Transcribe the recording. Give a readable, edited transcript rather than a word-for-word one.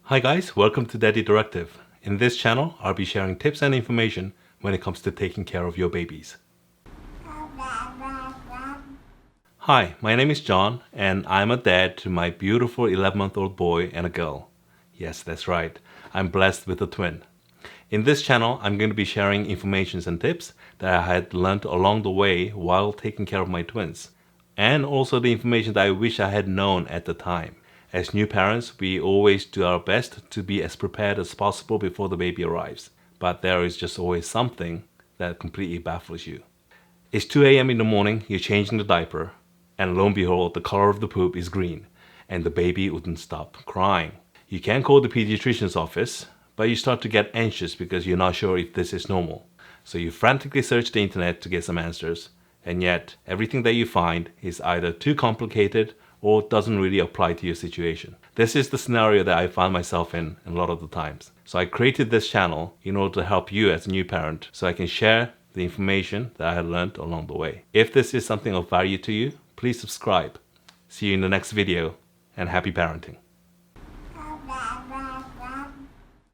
Hi guys, welcome to Daddy Directive. In this channel, I'll be sharing tips and information when it comes to taking care of your babies. Hi, my name is John and I'm a dad to my beautiful 11-month-old boy and a girl. Yes, that's right. I'm blessed with a twin. In this channel, I'm going to be sharing information and tips that I had learned along the way while taking care of my twins. And also the information that I wish I had known at the time. As new parents, we always do our best to be as prepared as possible before the baby arrives. But there is just always something that completely baffles you. It's 2 a.m. in the morning, you're changing the diaper, and lo and behold, the color of the poop is green, and the baby wouldn't stop crying. You can call the pediatrician's office, but you start to get anxious because you're not sure if this is normal. So you frantically search the internet to get some answers, and yet everything that you find is either too complicated or doesn't really apply to your situation. This is the scenario that I found myself in a lot of the times. So I created this channel in order to help you as a new parent so I can share the information that I had learned along the way. If this is something of value to you, please subscribe. See you in the next video and happy parenting.